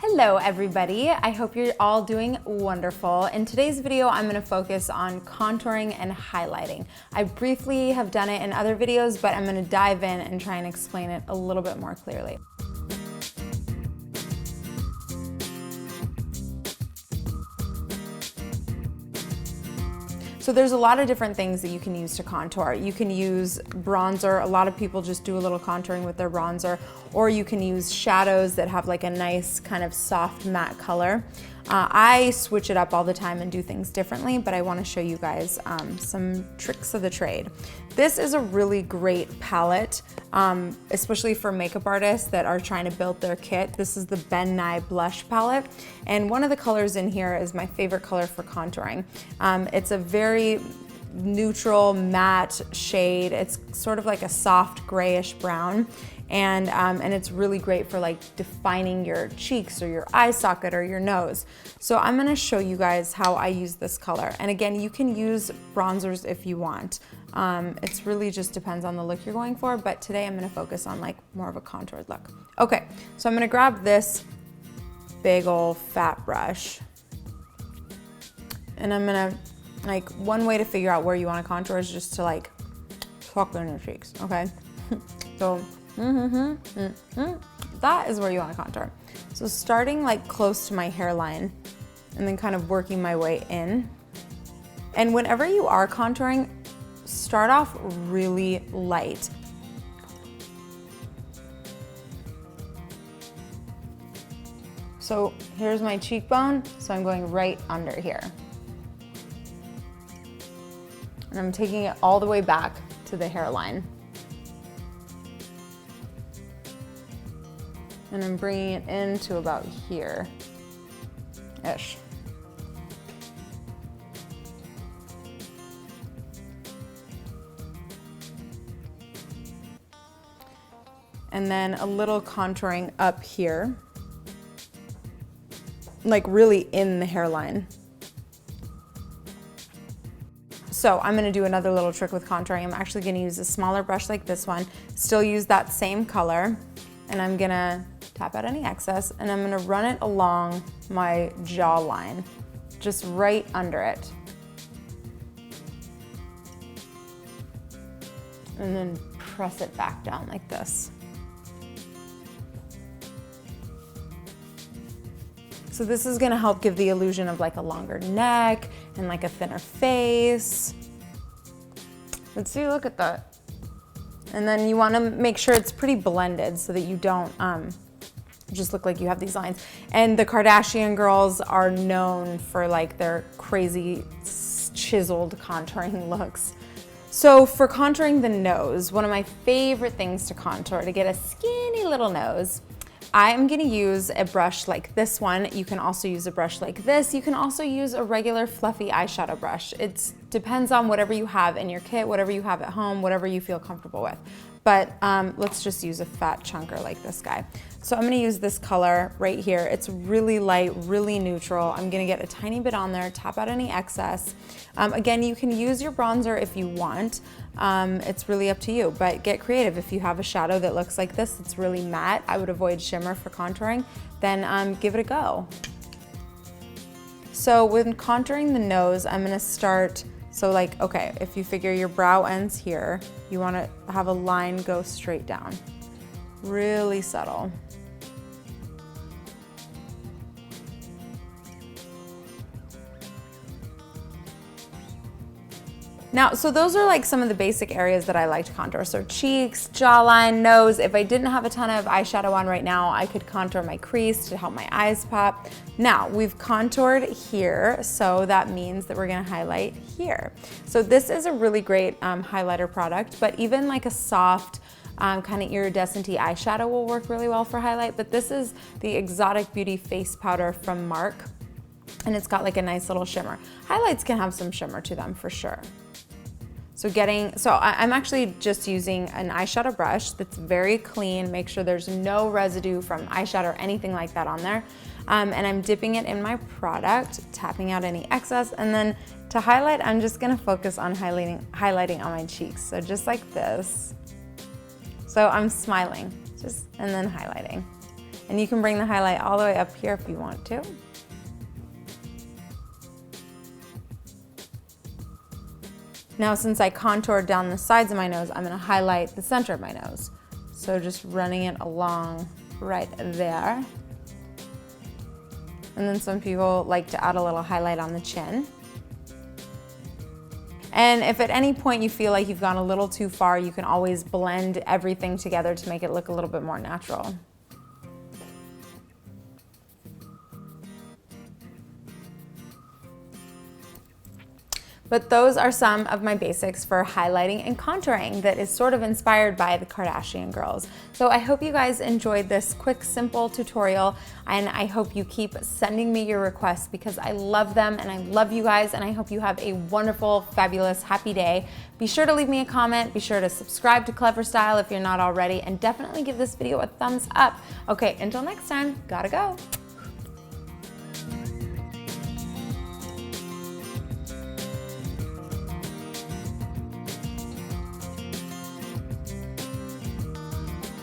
Hello everybody, I hope you're all doing wonderful. In today's video, I'm gonna focus on contouring and highlighting. I briefly have done it in other videos, but I'm gonna dive in and try and explain it a little bit more clearly. So there's a lot of different things that you can use to contour. You can use bronzer. A lot of people just do a little contouring with their bronzer, or you can use shadows that have like a nice kind of soft matte color. I switch it up all the time and do things differently, but I want to show you guys some tricks of the trade. This is a really great palette, especially for makeup artists that are trying to build their kit. This is the Nye Blush Palette, and one of the colors in here is my favorite color for contouring. It's a very neutral matte shade. It's sort of like a soft grayish brown. And it's really great for like defining your cheeks or your eye socket or your nose. So I'm gonna show you guys how I use this color. And again, you can use bronzers if you want. It's really just depends on the look you're going for, but today I'm gonna focus on like more of a contoured look. Okay, so I'm gonna grab this big old fat brush. And I'm gonna, like, one way to figure out where you wanna contour is just to like tuck in your cheeks, okay? So, that is where you want to contour. So starting like close to my hairline and then kind of working my way in. And whenever you are contouring, start off really light. So here's my cheekbone, so I'm going right under here. And I'm taking it all the way back to the hairline. And I'm bringing it into about here-ish. And then a little contouring up here, like really in the hairline. So I'm gonna do another little trick with contouring. I'm actually gonna use a smaller brush like this one, still use that same color, and I'm gonna tap out any excess, and I'm gonna run it along my jawline, just right under it. And then press it back down like this. So this is gonna help give the illusion of like a longer neck and like a thinner face. Let's see, look at that. And then you wanna make sure it's pretty blended so that you don't just look like you have these lines. And the Kardashian girls are known for like their crazy chiseled contouring looks. So for contouring the nose, one of my favorite things to contour to get a skinny little nose, I'm gonna use a brush like this one. You can also use a brush like this. You can also use a regular fluffy eyeshadow brush. It depends on whatever you have in your kit, whatever you have at home, whatever you feel comfortable with. But let's just use a fat chunker like this guy. So I'm gonna use this color right here. It's really light, really neutral. I'm gonna get a tiny bit on there, tap out any excess. Again, you can use your bronzer if you want. It's really up to you, but get creative. If you have a shadow that looks like this, it's really matte, I would avoid shimmer for contouring, then give it a go. So when contouring the nose, I'm gonna start, so like, okay, if you figure your brow ends here, you wanna have a line go straight down. Really subtle. Now, so those are like some of the basic areas that I like to contour. So cheeks, jawline, nose. If I didn't have a ton of eyeshadow on right now, I could contour my crease to help my eyes pop. Now, we've contoured here, so that means that we're gonna highlight here. So this is a really great highlighter product, but even like a soft, kind of iridescent-y eyeshadow will work really well for highlight, but this is the Exotic Beauty Face Powder from Mark, and it's got like a nice little shimmer. Highlights can have some shimmer to them for sure. So I'm actually just using an eyeshadow brush that's very clean. Make sure there's no residue from eyeshadow or anything like that on there. And I'm dipping it in my product, tapping out any excess, and then to highlight, I'm just gonna focus on highlighting on my cheeks. So just like this. So I'm smiling, and then highlighting. And you can bring the highlight all the way up here if you want to. Now, since I contoured down the sides of my nose, I'm gonna highlight the center of my nose. So just running it along right there. And then some people like to add a little highlight on the chin. And if at any point you feel like you've gone a little too far, you can always blend everything together to make it look a little bit more natural. But those are some of my basics for highlighting and contouring that is sort of inspired by the Kardashian girls. So I hope you guys enjoyed this quick, simple tutorial, and I hope you keep sending me your requests because I love them and I love you guys, and I hope you have a wonderful, fabulous, happy day. Be sure to leave me a comment, be sure to subscribe to Clever Style if you're not already, and definitely give this video a thumbs up. Okay, until next time, gotta go.